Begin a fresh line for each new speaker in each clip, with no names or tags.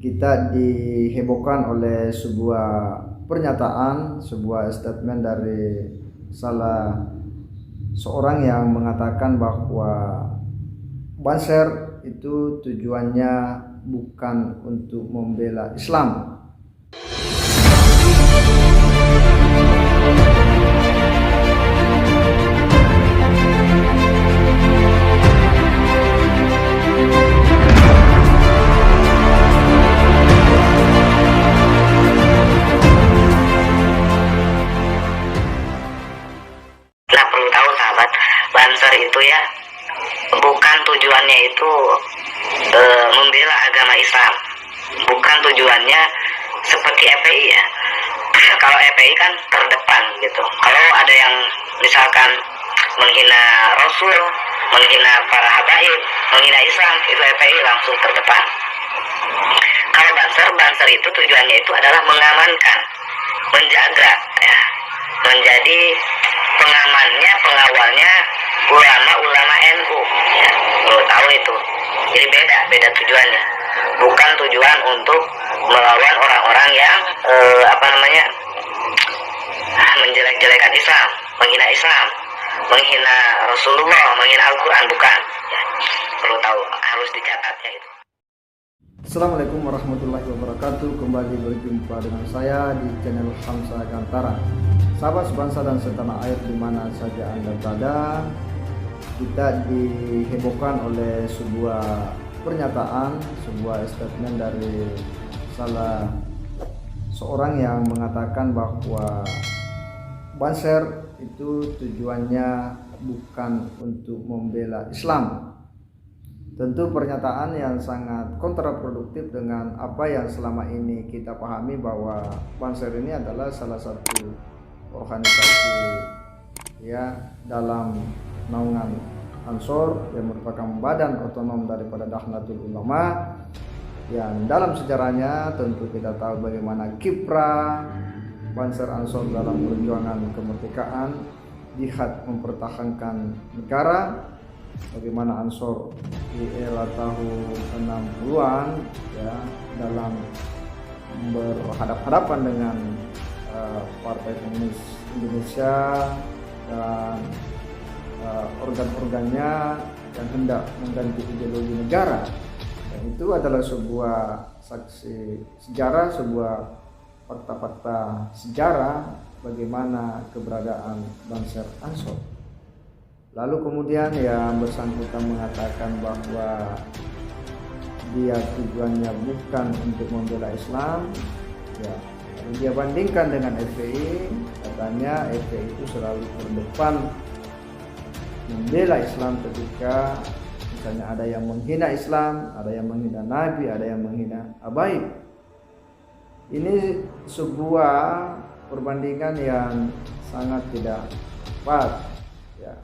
kita dihebohkan oleh sebuah pernyataan, sebuah statement dari salah seorang yang mengatakan bahwa Banser itu tujuannya bukan untuk membela Islam.
Nah, perlu tahu sahabat, Banser itu ya bukan tujuannya itu membela agama Islam. Bukan tujuannya seperti FPI ya. Kalau FPI kan terdepan gitu. Kalau ada yang misalkan menghina Rasul, menghina para habaib, menghina Islam, itu FPI langsung terdepan. Kalau Banser itu tujuannya itu adalah mengamankan, menjaga ya, menjadi pengamannya, pengawalnya ulama-ulama NU ya, lo tahu itu. Jadi beda tujuannya. Bukan tujuan untuk melawan orang-orang yang menjelek-jelekan Islam, menghina Rasulullah, menghina Al-Quran, bukan ya. Perlu tahu, harus dicatatnya itu.
Assalamualaikum warahmatullahi wabarakatuh. Kembali berjumpa dengan saya di channel Hamsa Gantara. Sahabat sebangsa dan setanah air di mana saja Anda berada, kita dihebohkan oleh sebuah pernyataan, sebuah statement dari salah seorang yang mengatakan bahwa Banser itu tujuannya bukan untuk membela Islam. Tentu pernyataan yang sangat kontraproduktif dengan apa yang selama ini kita pahami, bahwa Banser ini adalah salah satu organisasi ya dalam naungan Ansor yang merupakan badan otonom daripada Nahdlatul Ulama, yang dalam sejarahnya tentu kita tahu bagaimana kiprah Banser Ansor dalam perjuangan kemerdekaan, jihad mempertahankan negara, bagaimana Ansor di era tahun 60-an ya dalam berhadapan dengan Partai Komunis Indonesia dan organ-organnya yang hendak mengganti ideologi negara. Dan itu adalah sebuah saksi sejarah, sebuah fakta-fakta sejarah bagaimana keberadaan Banser Ansor. Lalu kemudian yang bersangkutan mengatakan bahwa dia tujuannya bukan untuk membela Islam ya. Lalu dia bandingkan dengan FPI, katanya FPI itu selalu terdepan membela Islam ketika misalnya ada yang menghina Islam, ada yang menghina Nabi, ada yang menghina habaib. Ini sebuah perbandingan yang sangat tidak tepat ya.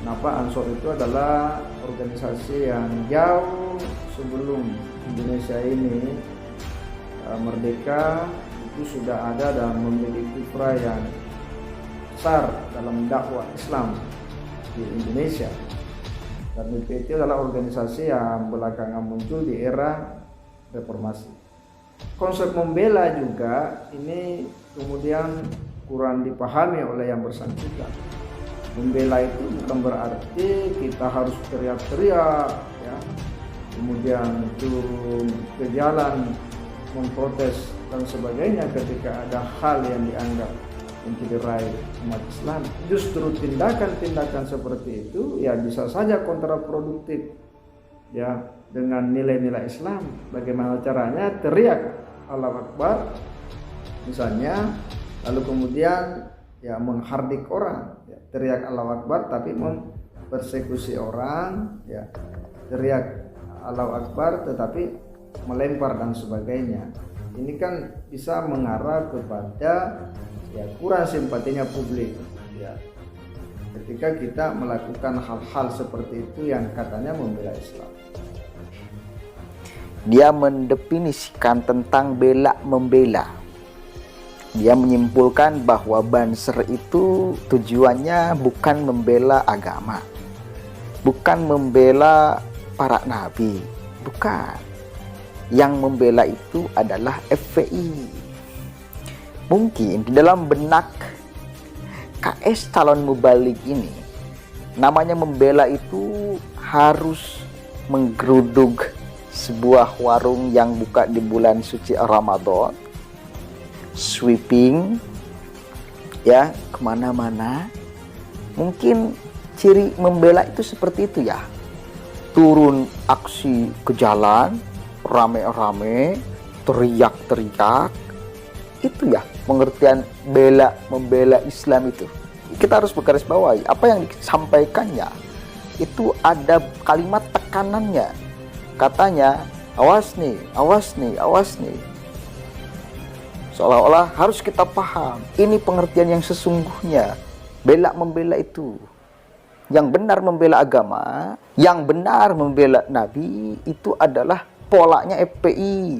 Kenapa? Ansor itu adalah organisasi yang jauh sebelum Indonesia ini merdeka itu sudah ada dan memiliki kiprah yang besar dalam dakwah Islam di Indonesia. Dan BPT adalah organisasi yang belakangan muncul di era reformasi. Konsep membela juga ini kemudian kurang dipahami oleh yang bersangkutan. Membela itu bukan berarti kita harus teriak-teriak ya, kemudian turun ke jalan memprotes dan sebagainya ketika ada hal yang dianggap mencederai umat Islam. Justru tindakan-tindakan seperti itu ya bisa saja kontraproduktif ya dengan nilai-nilai Islam. Bagaimana caranya? Teriak Allahu Akbar misalnya, lalu kemudian ya menghardik orang ya, teriak Allahu Akbar tapi mempersekusi orang ya, teriak Allahu Akbar tetapi melempar dan sebagainya. Ini kan bisa mengarah kepada ya kurang simpatinya publik ya ketika kita melakukan hal-hal seperti itu yang katanya membela Islam.
Dia mendefinisikan tentang bela membela. Dia menyimpulkan bahwa Banser itu tujuannya bukan membela agama, bukan membela para nabi, bukan. Yang membela itu adalah FPI. Mungkin di dalam benak KS calon mubalik ini, namanya membela itu harus menggeruduk sebuah warung yang buka di bulan suci Ramadan, sweeping ya kemana-mana. Mungkin ciri membela itu seperti itu ya, turun aksi ke jalan rame-rame, teriak-teriak. Itu ya pengertian membela Islam itu. Kita harus bergaris bawahi apa yang disampaikannya itu ada kalimat tekanannya. Katanya awas nih, awas nih, awas nih. Seolah-olah harus kita paham ini pengertian yang sesungguhnya. Membela itu, yang benar membela agama, yang benar membela Nabi, itu adalah polanya FPI.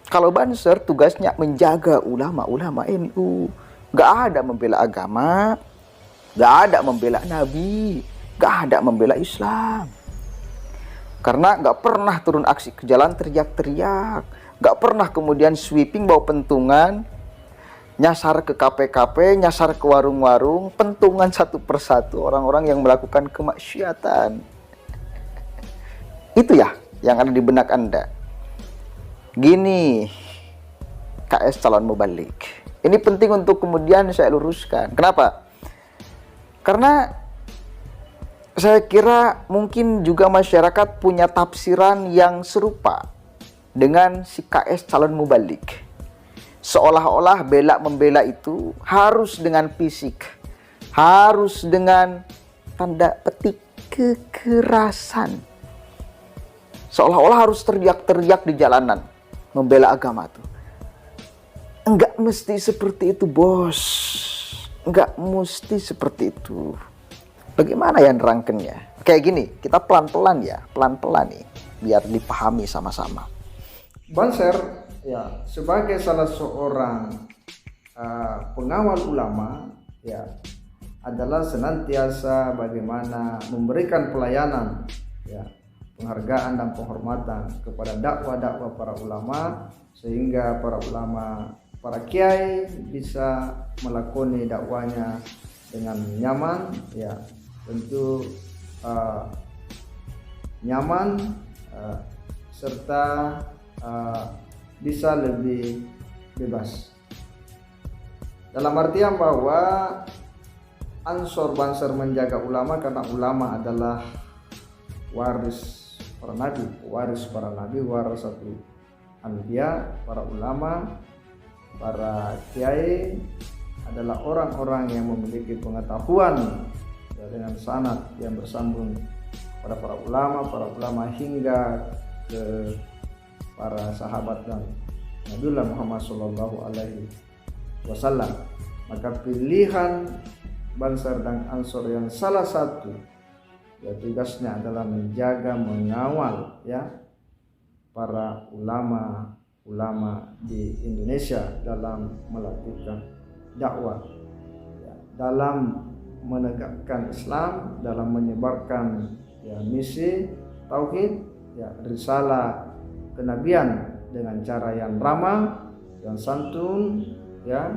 Kalau Banser tugasnya menjaga ulama-ulama NU, gak ada membela agama, gak ada membela Nabi, gak ada membela Islam. Karena gak pernah turun aksi ke jalan teriak-teriak, gak pernah kemudian sweeping bawa pentungan, nyasar ke KP-KP, nyasar ke warung-warung, pentungan satu persatu orang-orang yang melakukan kemaksiatan. Itu ya yang ada di benak Anda. Gini, KS calon mubalik. Ini penting untuk kemudian saya luruskan. Kenapa? Karena saya kira mungkin juga masyarakat punya tafsiran yang serupa dengan si KS calon mubalik. Seolah-olah membela itu harus dengan fisik, harus dengan tanda petik kekerasan. Seolah-olah harus teriak-teriak di jalanan membela agama itu. Enggak mesti seperti itu, bos. Enggak mesti seperti itu. Bagaimana ya nerangkennya? Kayak gini, kita pelan-pelan ya, pelan-pelan nih, biar dipahami sama-sama.
Banser ya sebagai salah seorang pengawal ulama ya adalah senantiasa bagaimana memberikan pelayanan ya, penghargaan dan penghormatan kepada dakwah-dakwah para ulama, sehingga para ulama, para kiai bisa melakoni dakwanya dengan nyaman ya, tentu nyaman serta bisa lebih bebas. Dalam artian bahwa Ansor Banser menjaga ulama karena ulama adalah waris para nabi, warasatul anbiya. Para ulama, para kiai adalah orang-orang yang memiliki pengetahuan ya, dengan sanad yang bersambung pada para ulama hingga ke para sahabat dan Nabiullah Muhammad Sallallahu Alaihi Wasallam. Maka pilihan Banser dan Ansor yang salah satu ya tugasnya adalah menjaga, mengawal ya para ulama di Indonesia dalam melakukan dakwah ya, dalam menegakkan Islam, dalam menyebarkan ya misi tauhid ya, risalah kenabian dengan cara yang ramah dan santun ya,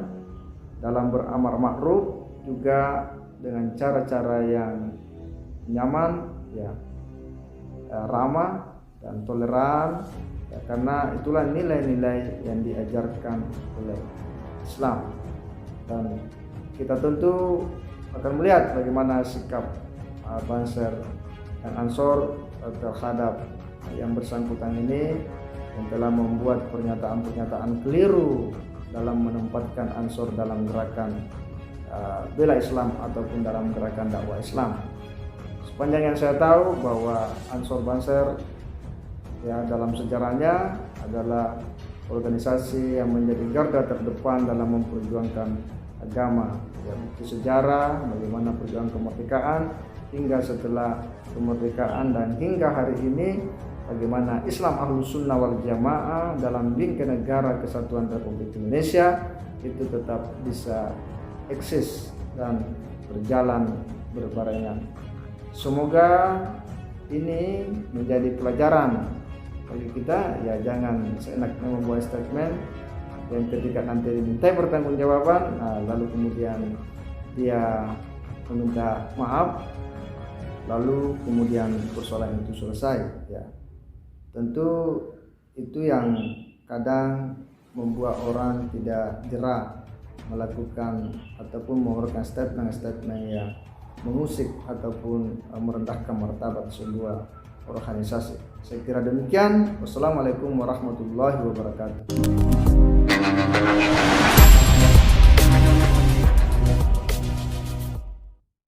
dalam beramar ma'ruf juga dengan cara-cara yang nyaman ya, ramah dan toleran ya, karena itulah nilai-nilai yang diajarkan oleh Islam. Dan kita tentu akan melihat bagaimana sikap Banser dan Ansor terhadap yang bersangkutan ini yang telah membuat pernyataan-pernyataan keliru dalam menempatkan Ansor dalam gerakan bela Islam ataupun dalam gerakan dakwah Islam. Sepanjang yang saya tahu bahwa Ansor Banser ya dalam sejarahnya adalah organisasi yang menjadi garda terdepan dalam memperjuangkan agama ya, bukti sejarah bagaimana perjuangan kemerdekaan hingga setelah kemerdekaan dan hingga hari ini bagaimana Islam Ahlus Sunnah wal Jamaah dalam bingkai negara kesatuan Republik Indonesia itu tetap bisa eksis dan berjalan berbarengan. Semoga ini menjadi pelajaran bagi kita ya jangan seenaknya membuat statement yang ketika nanti dimintai pertanggungjawaban lalu kemudian dia meminta maaf lalu kemudian persoalan itu selesai ya. Tentu itu yang kadang membuat orang tidak jera melakukan ataupun mengeluarkan statement yang mengusik ataupun merendahkan martabat sebuah organisasi. Saya kira demikian. Wassalamualaikum warahmatullahi wabarakatuh.